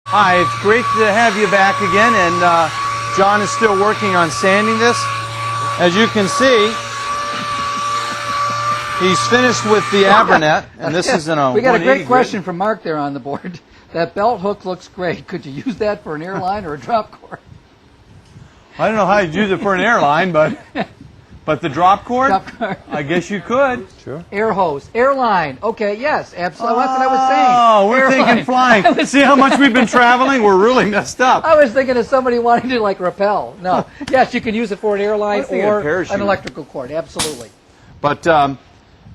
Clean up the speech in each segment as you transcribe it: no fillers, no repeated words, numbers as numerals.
Hi, it's great to have you back again, and John is still working on sanding this. As you can see, he's finished with the Abranet, and this is in a We got a great 180 question from Mark there on the board. That belt hook looks great. Could you use that for an airline or a drop cord? I don't know how you'd use it for an airline, but the drop cord? Drop cord. I guess you could. Sure. Air hose. Airline. Okay, yes, absolutely. That's what I was saying. Oh, we're Airline. thinking flying. See how much we've been traveling? We're really messed up. I was thinking of somebody wanting to like rappel. No. Yes, you can use it for an airline or an electrical cord. Absolutely. But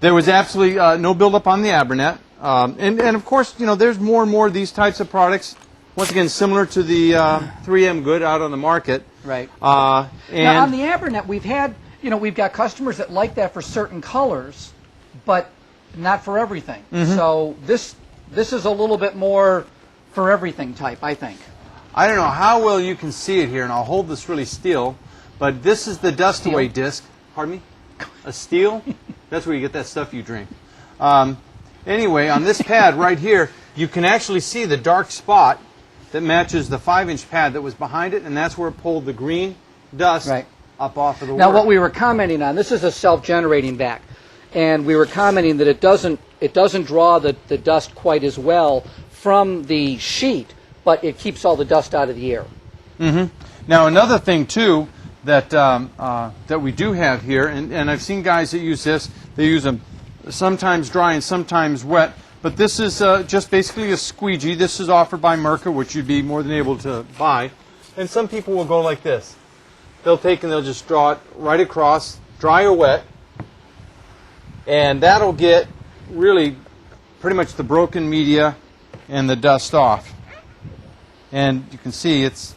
there was absolutely no buildup on the Abranet. And of course, you know, there's more and more of these types of products. Once again, similar to the 3M good out on the market. Right. And now, on the Abranet, we've got customers that like that for certain colors, but not for everything. Mm-hmm. So this is a little bit more for everything type, I think. I don't know how well you can see it here, and I'll hold this really still, but this is the dust away disc. Pardon me? A steel? That's where you get that stuff you drink. Anyway, on this pad right here, you can actually see the dark spot that matches the 5-inch pad that was behind it, and that's where it pulled the green dust up off of the Now, work. what we were commenting on, this is a self-generating vac, and we were commenting that it doesn't draw the dust quite as well from the sheet, but it keeps all the dust out of the air. Mm-hmm. Now, another thing, too, that we do have here, and I've seen guys that use this, they use them sometimes dry and sometimes wet, but this is just basically a squeegee. This is offered by Merca, which you'd be more than able to buy. And some people will go like this. They'll take and they'll just draw it right across, dry or wet, and that'll get really pretty much the broken media and the dust off. And you can see it's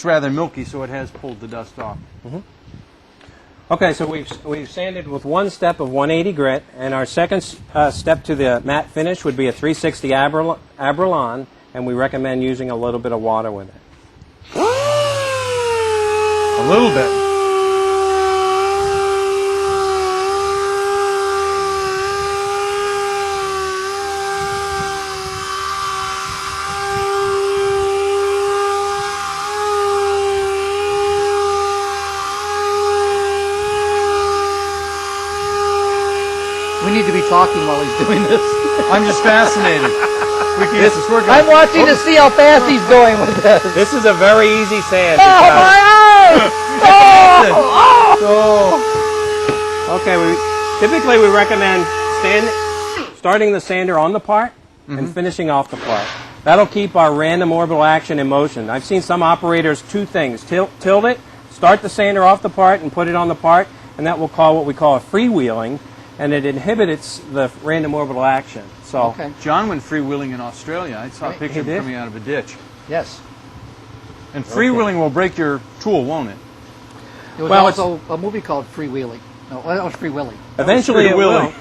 rather milky, so it has pulled the dust off. Mm-hmm. Okay, so we've sanded with one step of 180 grit, and our second step to the matte finish would be a 360 Abralon, and we recommend using a little bit of water with it. A little bit. We need to be talking while he's doing this. I'm just fascinated. I'm watching to see how fast he's going with this. This is a very easy sand. Oh, my eyes! Okay, typically we recommend starting the sander on the part and finishing off the part. That'll keep our random orbital action in motion. I've seen some operators two things: tilt it, start the sander off the part and put it on the part, and that will call what we call a freewheeling, and it inhibits the random orbital action. So John went freewheeling in Australia. I saw a picture of him coming out of a ditch. Yes. And freewheeling will break your tool, won't it? There was also a movie called Free Wheelie. No, that was Free Willy. Eventually it will.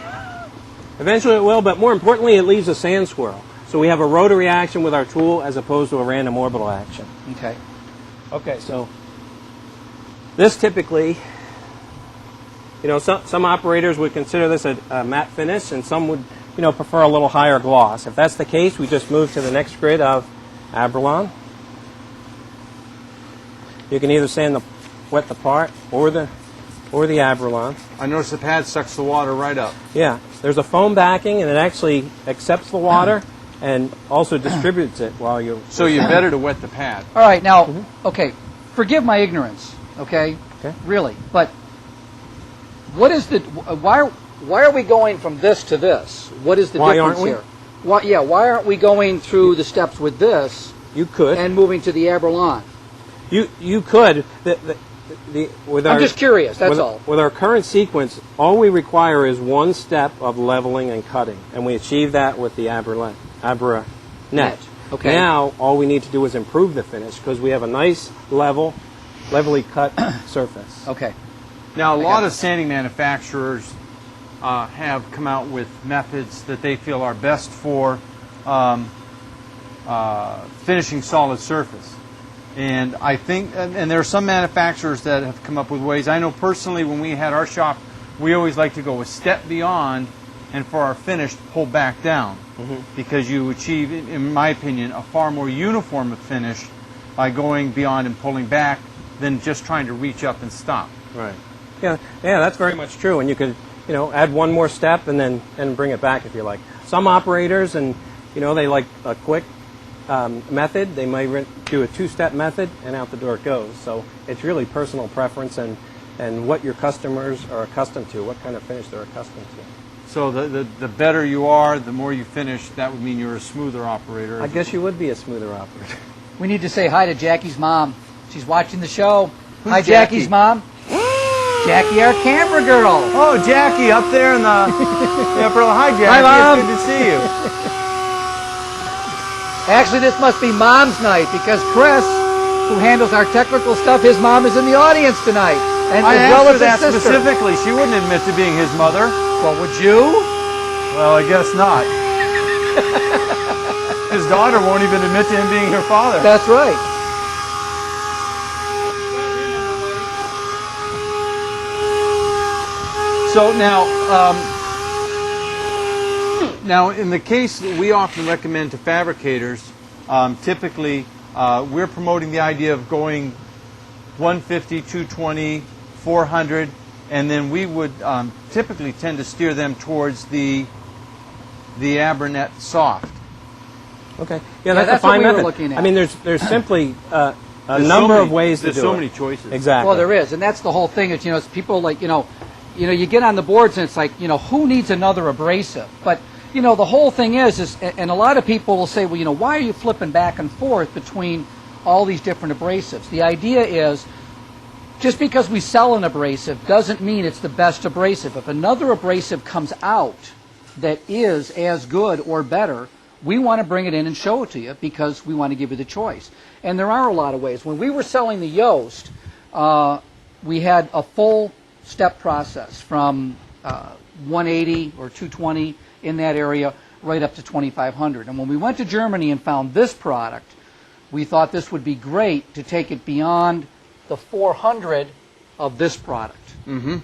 Eventually it will, but more importantly, it leaves a sand swirl. So we have a rotary action with our tool as opposed to a random orbital action. Okay. Okay, so this typically, you know, some operators would consider this a matte finish, and some would, you know, prefer a little higher gloss. If that's the case, we just move to the next grid of Abralon. You can either wet the part or the Abralon. I noticed the pad sucks the water right up. Yeah, there's a foam backing, and it actually accepts the water and also distributes it while you. So you're better to wet the pad. All right, now, okay, forgive my ignorance, okay? Really, but what is the why are we going from this to this? What is the difference here? Why aren't we going through the steps with this? You could. And moving to the Abralon. You could. I'm just curious, that's all. With our current sequence, all we require is one step of leveling and cutting, and we achieve that with the Abranet. Okay. Now, all we need to do is improve the finish because we have a nice, levelly cut surface. Okay. Now, a lot of sanding manufacturers have come out with methods that they feel are best for finishing solid surface. And I think, and there are some manufacturers that have come up with ways. I know personally when we had our shop, we always like to go a step beyond and for our finish to pull back down, because you achieve, in my opinion, a far more uniform finish by going beyond and pulling back than just trying to reach up and stop. Right. Yeah, that's very much true. And you could, add one more step and then bring it back if you like. Some operators, and they like a quick method. They might do a two-step method, and out the door it goes. So it's really personal preference and what your customers are accustomed to, what kind of finish they're accustomed to. So the better you are, the more you finish, that would mean you're a smoother operator. I guess you would be a smoother operator. We need to say hi to Jackie's mom. She's watching the show. Who's Hi, Jackie? Jackie's mom. Jackie, our camera girl. Oh, Jackie, up there in the upper. Hi, Jackie. Hi, Mom. It's good to see you. Actually, this must be Mom's night because Chris, who handles our technical stuff, his mom is in the audience tonight. And I as well asked her as that his sister. specifically. She wouldn't admit to being his mother. Well, would you? Well, I guess not. His daughter won't even admit to him being her father. That's right. So now in the case that we often recommend to fabricators, typically we're promoting the idea of going 150, 220, 400, and then we would typically tend to steer them towards the Abernet soft. Okay. Yeah, that's a that's what fine we were method. looking at. I mean, there's simply a There's number so of ways to do it. There's so many choices. Exactly. Well, there is, and that's the whole thing. Is it's people like you get on the boards and it's like who needs another abrasive? But the whole thing is and a lot of people will say, well, why are you flipping back and forth between all these different abrasives? The idea is just because we sell an abrasive doesn't mean it's the best abrasive. If another abrasive comes out that is as good or better, we want to bring it in and show it to you because we want to give you the choice. And there are a lot of ways. When we were selling the Yoast, we had a full step process from 180 or 220 in that area right up to 2500. And when we went to Germany and found this product, we thought this would be great to take it beyond the 400 of this product. Mm-hmm.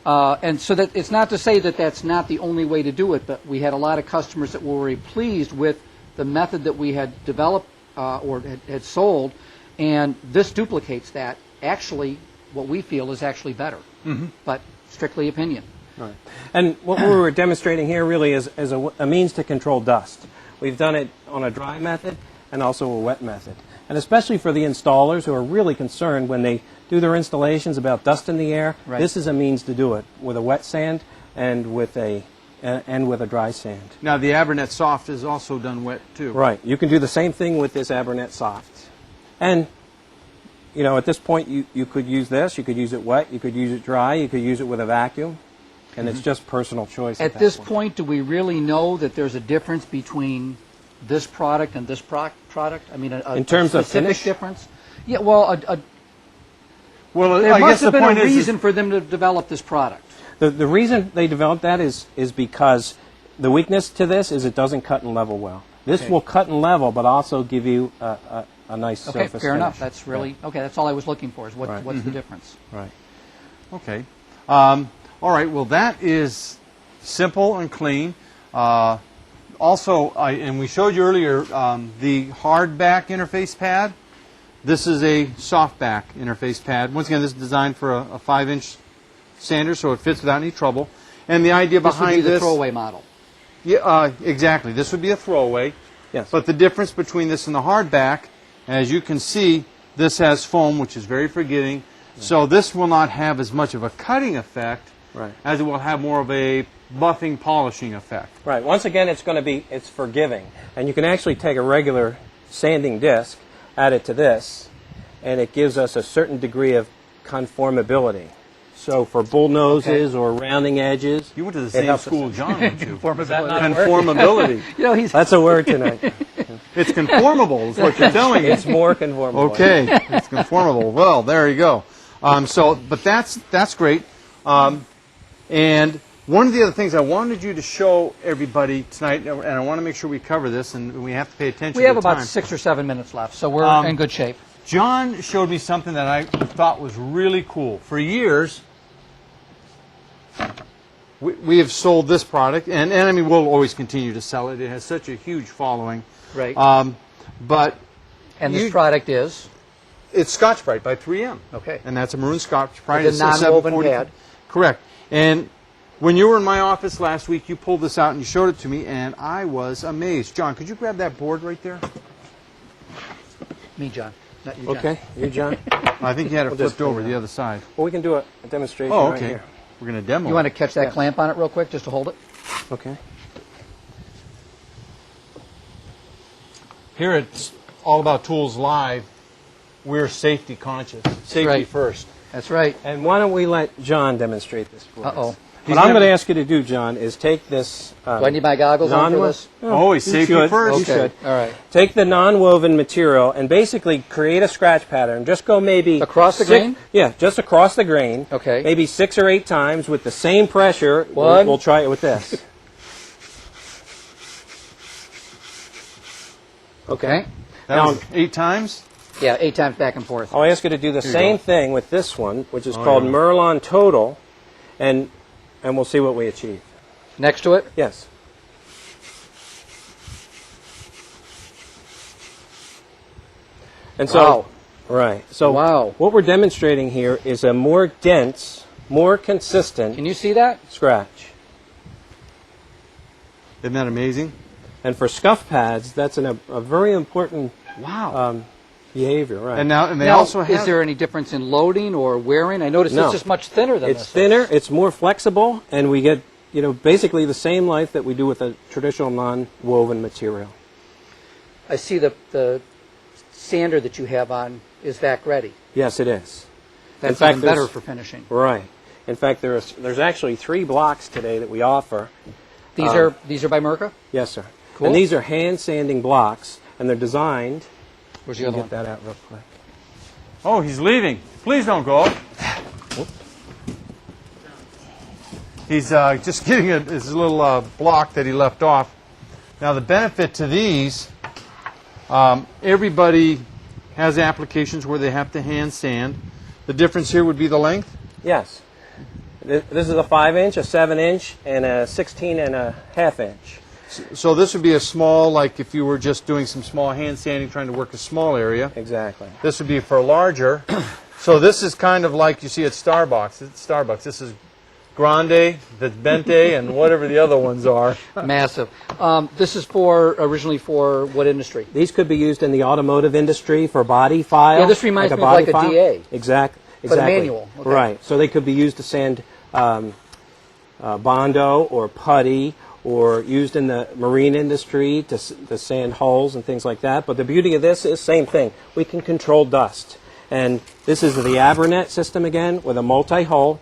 And so that it's not to say that that's not the only way to do it, but we had a lot of customers that were very pleased with the method that we had developed or had sold, and this duplicates that. Actually, what we feel is actually better, but strictly opinion. Right. And what we were demonstrating here really is a means to control dust. We've done it on a dry method and also a wet method. And especially for the installers who are really concerned when they do their installations about dust in the air, right. This is a means to do it with a wet sand and with a dry sand. Now the Abernet soft is also done wet too. Right. You can do the same thing with this Abernet soft. And at this point you could use this, you could use it wet, you could use it dry, you could use it with a vacuum, and it's just personal choice. At this point, do we really know that there's a difference between this product and this product? I mean, in terms of specific finish? difference? Yeah, well, Well, there I must guess have the been point a is reason for them to develop this product. The reason they developed that is because the weakness to this is it doesn't cut and level well. This will cut and level, but also give you a nice surface fair finish. enough. That's really okay. That's all I was looking for. Is Right. what's the difference? Right. Okay. All right. Well, that is simple and clean. Also, and we showed you earlier the hard back interface pad. This is a soft back interface pad. Once again, this is designed for a 5-inch sander, so it fits without any trouble. And the idea This would be behind the this, throwaway model. yeah, exactly. This would be a throwaway. Yes. But the difference between this and the hard back, as you can see, this has foam, which is very forgiving. So this will not have as much of a cutting effect Right. as it will have more of a buffing, polishing effect. Right. Once again, it's forgiving, and you can actually take a regular sanding disc, add it to this, and it gives us a certain degree of conformability. So for bull noses or rounding edges, You went to the it same helps school, us. John, didn't you? Conformability. Conformability. That's a word tonight. It's conformable, is what you're telling me. It's more conformable. Okay, it's conformable. Well, there you go. But that's great. And one of the other things I wanted you to show everybody tonight, and I want to make sure we cover this, and we have to pay attention We to have the about time. 6 or 7 minutes left, so we're in good shape. John showed me something that I thought was really cool. For years, we have sold this product, and I mean, we'll always continue to sell it. It has such a huge following. Right. But And this product is? it's Scotch-Brite by 3M. Okay. And that's a maroon Scotch-Brite. With the It's a non-woven 740. pad. Correct. And when you were in my office last week, you pulled this out and you showed it to me, and I was amazed. John, could you grab that board right there? Me, John. Not you, John. Okay, you, John. I think you had it We'll just flipped over clean it the up. other side. Well, we can do a demonstration Oh, right okay. here. We're going to demo You want to it. catch that clamp on it real quick, just to hold it? Okay. Here it's all about Tools Live. We're safety conscious. Safety right. first. That's right. And why don't we let John demonstrate this for us? Uh-oh. What I'm going to ask you to do, John, is take this... Do I need my goggles on for this? Oh, he's safety should. first. You should. All right. Take the non-woven material and basically create a scratch pattern. Just go maybe... Across the grain? Yeah, just across the grain. Okay. Maybe 6 or 8 times with the same pressure. One. We'll try it with this. Okay. That Now- was 8 times? Yeah, 8 times back and forth. I'll ask you to do the you same go. thing with this one, which is Oh, called yeah. Merlon Total, and we'll see what we achieve. Next to it? Yes. And so, Wow. right. So Wow. what we're demonstrating here is a more dense, more consistent Can you see that? scratch. Isn't that amazing? And for scuff pads, that's a very important Wow. behavior, right? And now, and they Now, also have. is there any difference in loading or wearing? I noticed No. it's just much thinner than It's this. thinner, it's more flexible, and we get, basically the same life that we do with a traditional non-woven material. I see the sander that you have on is vac ready. Yes, it is. That's fact, even better there's- for finishing. Right. In fact, there's actually 3 blocks today that we offer. These are by Merca? Yes, sir. Cool. And these are hand sanding blocks, and they're designed. Where's the Let other me one? get that out real quick. Oh, he's leaving. Please don't go. He's just getting his little block that he left off. Now, the benefit to these, everybody has applications where they have to hand sand. The difference here would be the length. Yes. This is a 5-inch, a 7-inch, and a 16.5-inch. So this would be a small, like if you were just doing some small hand sanding, trying to work a small area. Exactly. This would be for a larger. So this is kind of like you see at Starbucks. This is Grande, the Bente, and whatever the other ones are. Massive. This is originally for what industry? These could be used in the automotive industry for body file. Yeah, this reminds me of body like a file. DA. Exactly. But a manual. Okay. Right. So they could be used to sand Bondo or putty, or used in the marine industry to sand hulls and things like that. But the beauty of this is same thing. We can control dust. And this is the Abernet system again with a multi-hull.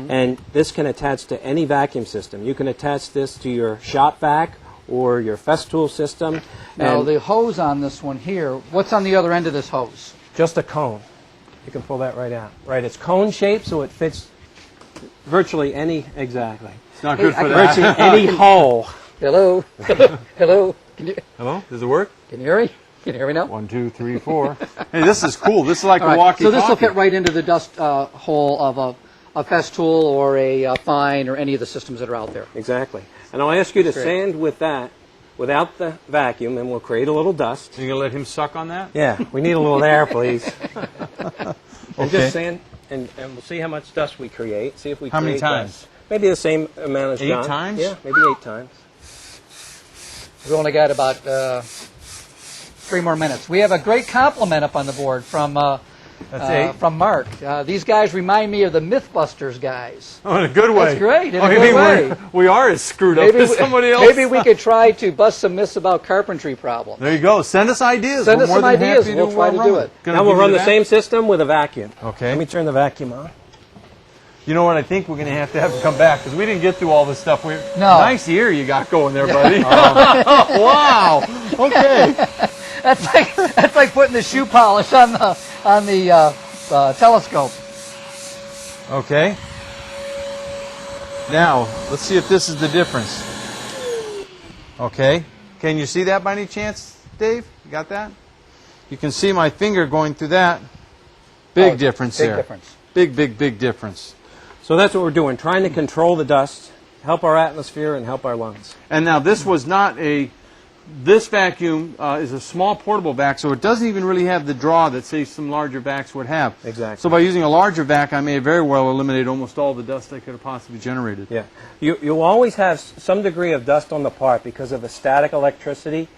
And this can attach to any vacuum system. You can attach this to your shop vac or your Festool system. Now, and the hose on this one here, what's on the other end of this hose? just a cone. You can pull that right out. Right, it's cone shaped, so it fits virtually any, exactly. It's not good Hey, for I that. Virtually any hull. Hello? Hello? Hello? Does it work? Can you hear me? Can you hear me now? 1, 2, 3, 4. Hey, this is cool. This is like All a right, walkie-talkie. so this will fit right into the dust hole of a Festool or a Fine or any of the systems that are out there. Exactly. And I'll ask you to Great. sand with that without the vacuum, and we'll create a little dust. Are you going to let him suck on that? Yeah, we need a little air, please. And Okay. just sand, and we'll see how much dust we create. See if we How many create times? dust. Maybe the same amount as 8 John. times? Yeah, maybe 8 times. We've only got about 3 more minutes. We have a great compliment up on the board from That's 8. from Mark. These guys remind me of the Mythbusters guys. Oh, in a good way. That's great, in a you good mean way. we are as screwed up as somebody else? Maybe we could try to bust some myths about carpentry problems. There you go. Send us ideas. Send We're us more some than ideas, happy and we'll try to run do with it. Gonna Now we'll give run you the that? same system with a vacuum. Okay. Let me turn the vacuum on. You know what? I think we're going to have to come back because we didn't get through all this stuff. No. Nice ear you got going there, buddy. Wow. Okay. That's like putting the shoe polish on the telescope. Okay. Now, let's see if this is the difference. Okay. Can you see that by any chance, Dave? You got that? You can see my finger going through that. Big difference Big there. difference. Big difference. So that's what we're doing, trying to control the dust, help our atmosphere and help our lungs. And now this was not this vacuum is a small portable vac, so it doesn't even really have the draw that, say, some larger vacs would have. Exactly. So by using a larger vac, I may very well eliminate almost all the dust I could have possibly generated. Yeah. You'll always have some degree of dust on the part because of the static electricity.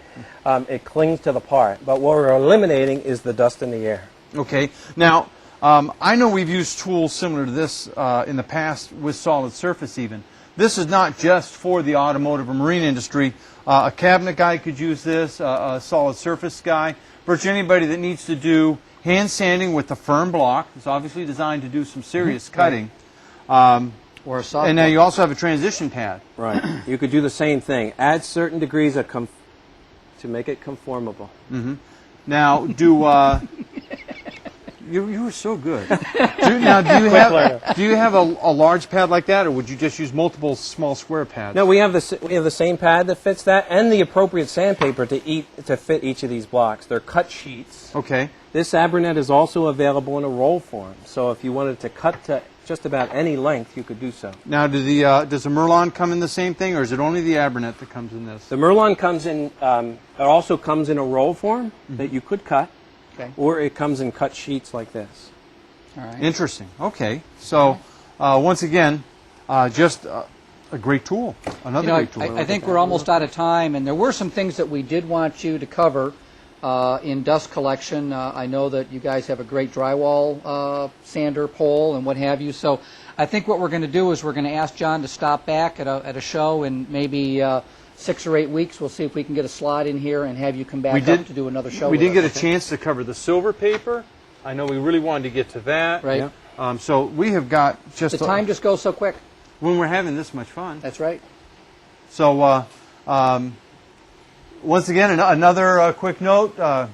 It clings to the part. But what we're eliminating is the dust in the air. Okay. Now, I know we've used tools similar to this in the past with solid surface even. This is not just for the automotive or marine industry. A cabinet guy could use this, a solid surface guy. Virtually anybody that needs to do hand sanding with a firm block. It's obviously designed to do some serious cutting. Or a soft And now block. you also have a transition pad. Right. You could do the same thing. Add certain degrees of to make it conformable. Now, you were so good. Do you have a large pad like that, or would you just use multiple small square pads? No, we have the same pad that fits that, and the appropriate sandpaper to fit each of these blocks. They're cut sheets. Okay. This Abranet is also available in a roll form, so if you wanted to cut to just about any length, you could do so. Now, does the Merlon come in the same thing, or is it only the Abranet that comes in this? The Merlon comes in. It also comes in a roll form that you could cut, or it comes in cut sheets like this. All right. Interesting. Okay. So, once again, just a great tool. Another great tool. I think we're almost out of time, and there were some things that we did want you to cover in dust collection. I know that you guys have a great drywall sander pole and what have you. So I think what we're going to do is we're going to ask John to stop back at a show in maybe 6 or 8 weeks. We'll see if we can get a slot in here and have you come back up to do another show. We with didn't us, get a chance to cover the silver paper. I know we really wanted to get to that. Right. Yeah. So we have got just The time just goes so quick. when we're having this much fun. That's right. So once again, another quick note.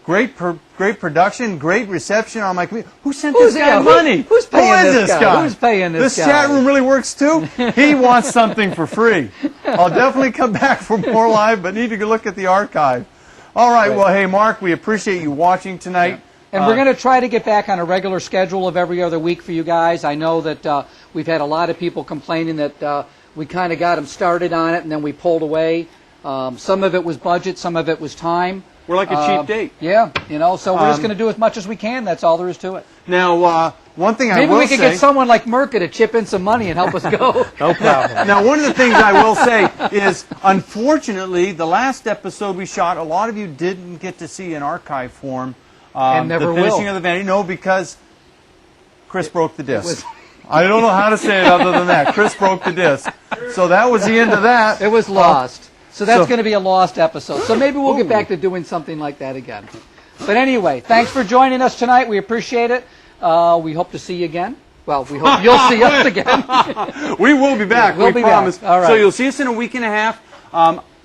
Great production, great reception on my computer. Who sent this guy money? Who's paying Who is this guy? Who's paying this guy? This chat room really works too. He wants something for free. I'll definitely come back for more live, but need to go look at the archive. All right. Well, hey, Mark, we appreciate you watching tonight. Yeah. And we're going to try to get back on a regular schedule of every other week for you guys. I know that we've had a lot of people complaining that we kind of got them started on it and then we pulled away. Some of it was budget, some of it was time. We're like a cheap date. Yeah, so we're just going to do as much as we can. That's all there is to it. Now, one thing I will say... Maybe we could get someone like Merca to chip in some money and help us go. No problem. Now, one of the things I will say is, unfortunately, the last episode we shot, a lot of you didn't get to see in archive form and never the finishing of the vanity. No, because Chris broke the disc. I don't know how to say it other than that. Chris broke the disc. So that was the end of that. It was lost. So that's going to be a lost episode. So maybe we'll get back to doing something like that again. But anyway, thanks for joining us tonight. We appreciate it. We hope to see you again. Well, we hope you'll see us again. We will be back. We'll be promise. back. All right. So you'll see us in a week and a half,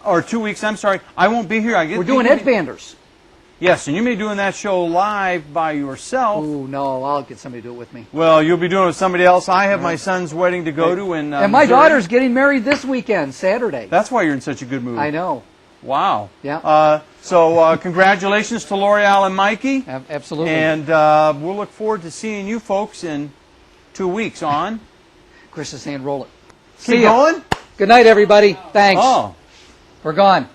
or 2 weeks. I'm sorry. I won't be here. We're doing Edgebanders. Yes, and you may be doing that show live by yourself. Ooh, no, I'll get somebody to do it with me. Well, you'll be doing it with somebody else. I have my son's wedding to go to. And my Missouri. daughter's getting married this weekend, Saturday. That's why you're in such a good mood. I know. Wow. Yeah. So congratulations to L'Oreal and Mikey. Absolutely. And we'll look forward to seeing you folks in 2 weeks on. Chris is saying roll it. Keep going? Good night, everybody. Thanks. Oh. We're gone.